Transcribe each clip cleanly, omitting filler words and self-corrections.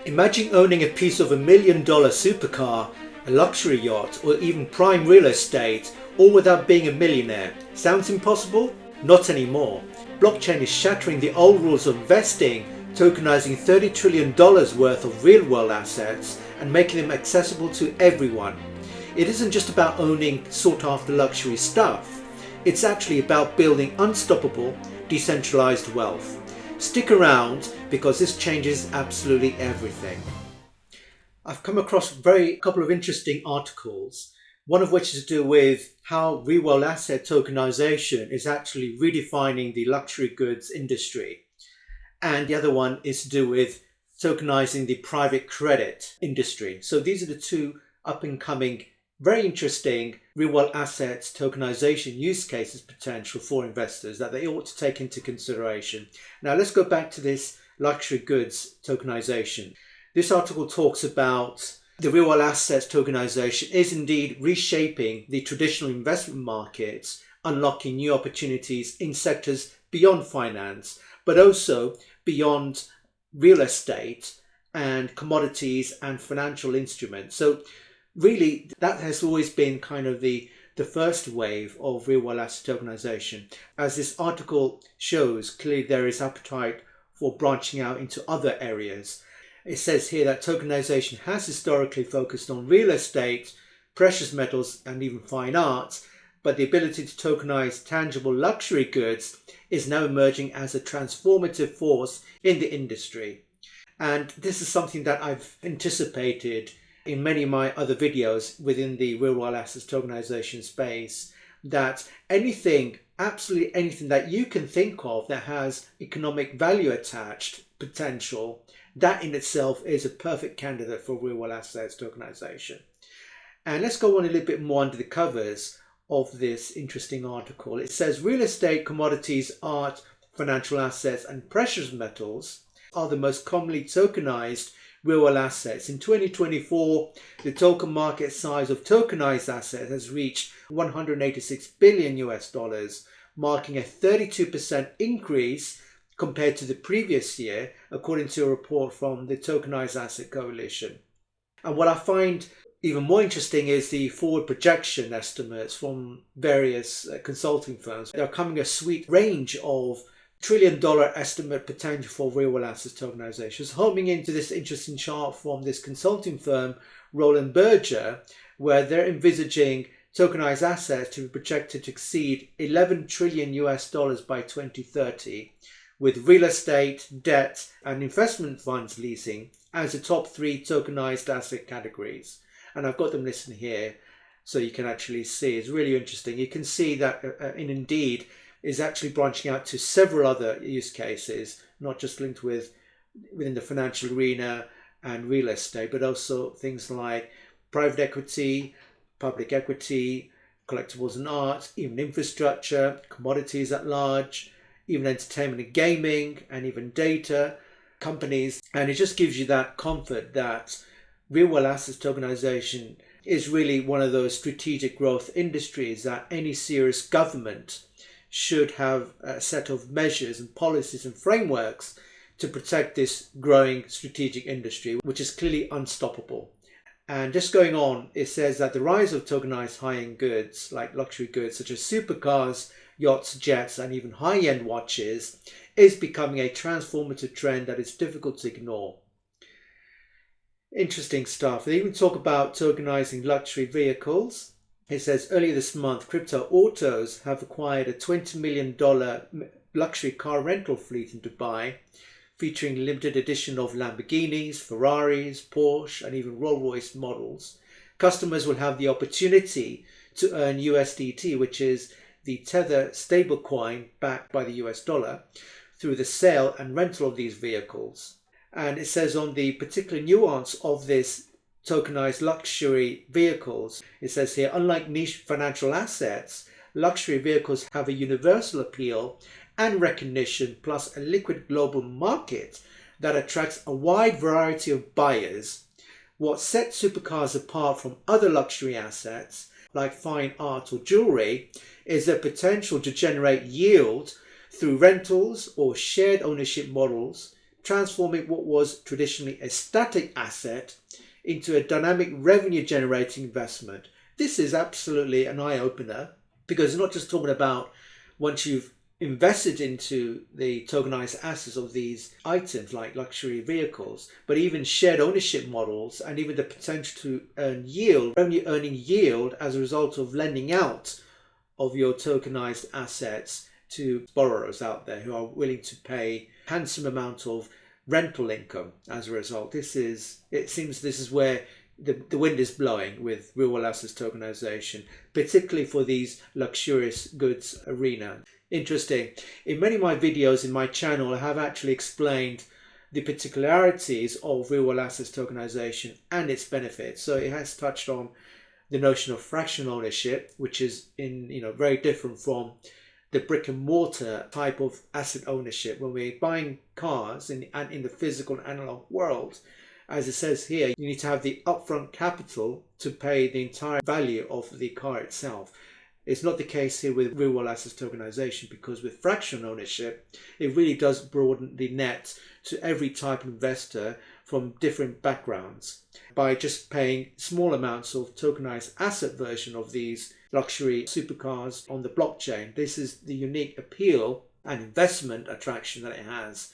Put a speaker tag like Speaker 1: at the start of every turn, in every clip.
Speaker 1: Imagine owning a piece of $1 million supercar, a luxury yacht, or even prime real estate, all without being a millionaire. Sounds impossible? Not anymore. Blockchain is shattering the old rules of investing, tokenizing $30 trillion worth of real-world assets and making them accessible to everyone. It isn't just about owning sought-after luxury stuff. It's actually about building unstoppable, decentralized wealth. Stick around because this changes absolutely everything. I've come across a couple of interesting articles, one of which is to do with how real-world asset tokenization is actually redefining the luxury goods industry. And the other one is to do with tokenizing the private credit industry. So these are the two up-and-coming, very interesting real-world assets tokenization use cases potential for investors that they ought to take into consideration. Now let's go back to this luxury goods tokenization. This article talks about the real-world assets tokenization is indeed reshaping the traditional investment markets, unlocking new opportunities in sectors beyond finance, but also beyond real estate and commodities and financial instruments. So really, that has always been kind of the first wave of real-world asset tokenization. As this article shows, clearly there is appetite for branching out into other areas. It says here that tokenization has historically focused on real estate, precious metals, and even fine arts, but the ability to tokenize tangible luxury goods is now emerging as a transformative force in the industry. And this is something that I've anticipated in many of my other videos within the real-world assets tokenization space, that anything, absolutely anything that you can think of that has economic value attached potential, that in itself is a perfect candidate for real-world assets tokenization. And let's go on a little bit more under the covers of this interesting article. It says real estate, commodities, art, financial assets, and precious metals are the most commonly tokenized real-world assets. In 2024, the token market size of tokenized assets has reached $186 billion, marking a 32% increase compared to the previous year, according to a report from the Tokenized Asset Coalition. And what I find even more interesting is the forward projection estimates from various consulting firms. They're coming a sweet range of trillion-dollar estimate potential for real-world assets tokenization. Homing into this interesting chart from this consulting firm, Roland Berger, where they're envisaging tokenized assets to be projected to exceed $11 trillion by 2030, with real estate, debt, and investment funds leasing as the top three tokenized asset categories. And I've got them listed here so you can actually see. It's really interesting. You can see that Indeed is actually branching out to several other use cases, not just linked within the financial arena and real estate, but also things like private equity, public equity, collectibles and art, even infrastructure, commodities at large, even entertainment and gaming, and even data, companies. And it just gives you that comfort that real-world assets tokenization is really one of those strategic growth industries that any serious government should have a set of measures and policies and frameworks to protect this growing strategic industry, which is clearly unstoppable. And just going on, it says that the rise of tokenized high-end goods, like luxury goods such as supercars, yachts, jets, and even high-end watches, is becoming a transformative trend that is difficult to ignore. Interesting stuff. They even talk about tokenizing luxury vehicles. It says earlier this month, Crypto Autos have acquired a $20 million luxury car rental fleet in Dubai, featuring limited edition of Lamborghinis, Ferraris, Porsche, and even Rolls-Royce models. Customers will have the opportunity to earn USDT, which is the Tether stablecoin backed by the US dollar, through the sale and rental of these vehicles. And it says on the particular nuance of this tokenized luxury vehicles, it says here, unlike niche financial assets, luxury vehicles have a universal appeal and recognition, plus a liquid global market that attracts a wide variety of buyers. What sets supercars apart from other luxury assets, like fine art or jewelry, is their potential to generate yield through rentals or shared ownership models, transforming what was traditionally a static asset into a dynamic revenue generating investment. This is absolutely an eye-opener, because it's not just talking about once you've invested into the tokenized assets of these items like luxury vehicles, but even shared ownership models, and even the potential to earn yield, revenue earning yield as a result of lending out of your tokenized assets to borrowers out there who are willing to pay handsome amount of rental income as a result. It seems this is where the wind is blowing with real world assets tokenization, particularly for these luxurious goods arena. Interesting. In many of my videos in my channel, I have actually explained the particularities of real world assets tokenization and its benefits. So it has touched on the notion of fractional ownership, which is very different from the brick and mortar type of asset ownership. When we're buying cars in the physical and analog world, as it says here, you need to have the upfront capital to pay the entire value of the car itself. It's not the case here with real world assets tokenization, because with fractional ownership, it really does broaden the net to every type of investor from different backgrounds by just paying small amounts of tokenized asset version of these luxury supercars on the blockchain. This is the unique appeal and investment attraction that it has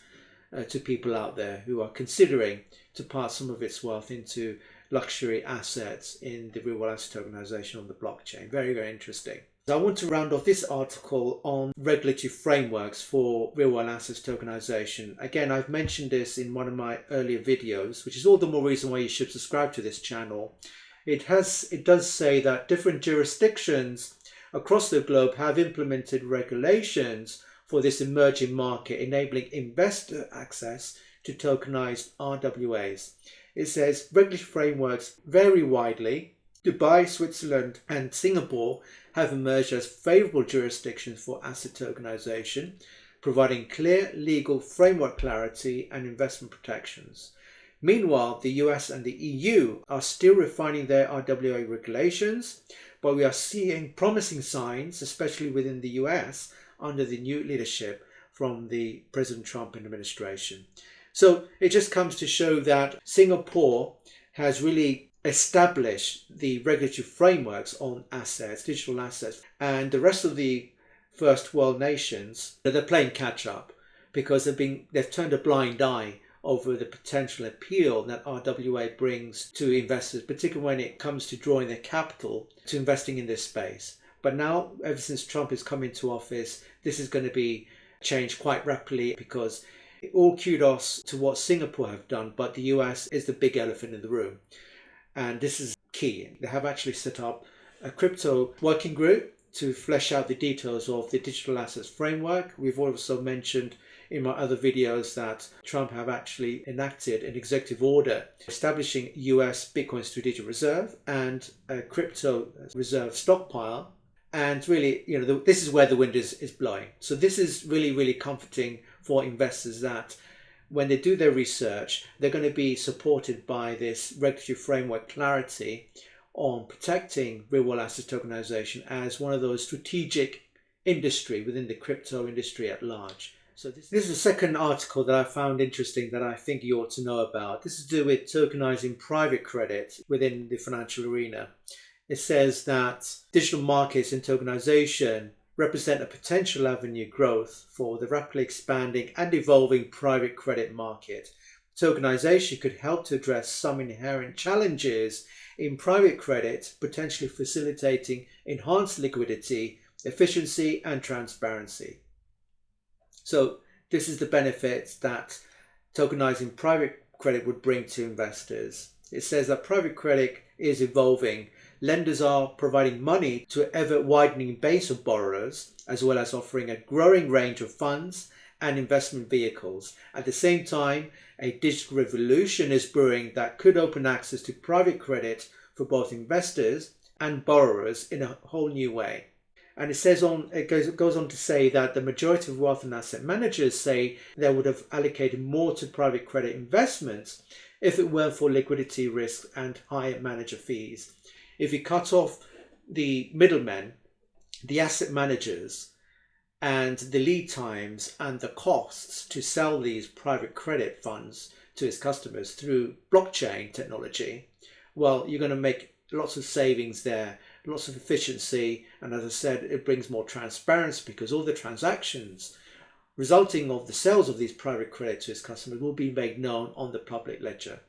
Speaker 1: to people out there who are considering to pass some of its wealth into luxury assets in the real world asset tokenization on the blockchain. Very, very interesting. I want to round off this article on regulatory frameworks for real world assets tokenization. Again, I've mentioned this in one of my earlier videos, which is all the more reason why you should subscribe to this channel. It does say that different jurisdictions across the globe have implemented regulations for this emerging market, enabling investor access to tokenized RWAs. It says regulatory frameworks vary widely. Dubai, Switzerland, and Singapore have emerged as favorable jurisdictions for asset tokenization, providing clear legal framework clarity and investment protections. Meanwhile, the US and the EU are still refining their RWA regulations, but we are seeing promising signs, especially within the US, under the new leadership from the President Trump administration. So it just comes to show that Singapore has really established the regulatory frameworks on assets, digital assets, and the rest of the first world nations, they're playing catch up because they've turned a blind eye over the potential appeal that RWA brings to investors, particularly when it comes to drawing their capital to investing in this space. But now, ever since Trump has come into office, this is going to be changed quite rapidly, because all kudos to what Singapore have done, but the US is the big elephant in the room. And this is key. They have actually set up a crypto working group to flesh out the details of the digital assets framework. We've also mentioned in my other videos that Trump have actually enacted an executive order establishing US Bitcoin Strategic Reserve and a crypto reserve stockpile. And really, this is where the wind is blowing. So this is really, really comforting for investors that when they do their research, they're going to be supported by this regulatory framework clarity on protecting real world asset tokenization as one of those strategic industry within the crypto industry at large. So this is the second article that I found interesting that I think you ought to know about. This is to do with tokenizing private credit within the financial arena. It says that digital markets and tokenization represent a potential avenue growth for the rapidly expanding and evolving private credit market. Tokenization could help to address some inherent challenges in private credit, potentially facilitating enhanced liquidity, efficiency, and transparency. So this is the benefits that tokenizing private credit would bring to investors. It says that private credit is evolving. Lenders are providing money to an ever-widening base of borrowers, as well as offering a growing range of funds and investment vehicles. At the same time, a digital revolution is brewing that could open access to private credit for both investors and borrowers in a whole new way. And it goes on to say that the majority of wealth and asset managers say they would have allocated more to private credit investments if it weren't for liquidity risks and higher manager fees. If you cut off the middlemen, the asset managers, and the lead times and the costs to sell these private credit funds to its customers through blockchain technology, well, you're going to make lots of savings there, lots of efficiency, and as I said, it brings more transparency because all the transactions resulting of the sales of these private credit to its customers will be made known on the public ledger.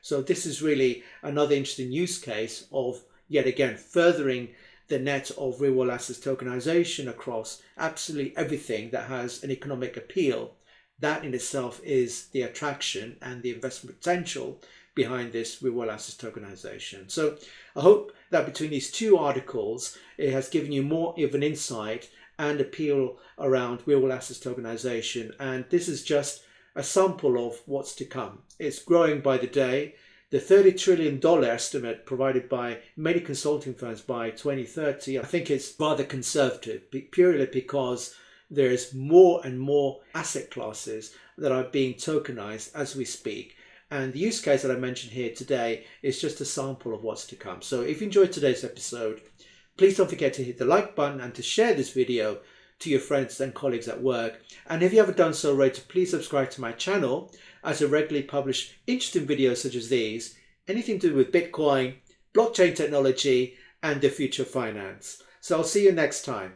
Speaker 1: So this is really another interesting use case of, yet again, furthering the net of real world assets tokenization across absolutely everything that has an economic appeal. That in itself is the attraction and the investment potential behind this real world assets tokenization. So I hope that between these two articles, it has given you more of an insight and appeal around real world assets tokenization. And this is just a sample of what's to come. It's growing by the day. The $30 trillion estimate provided by many consulting firms by 2030, I think it's rather conservative, purely because there's more and more asset classes that are being tokenized as we speak. And the use case that I mentioned here today is just a sample of what's to come. So if you enjoyed today's episode, please don't forget to hit the like button and to share this video to your friends and colleagues at work. And if you haven't done so already, please subscribe to my channel, as I regularly publish interesting videos such as these, anything to do with Bitcoin, blockchain technology, and the future of finance. So I'll see you next time.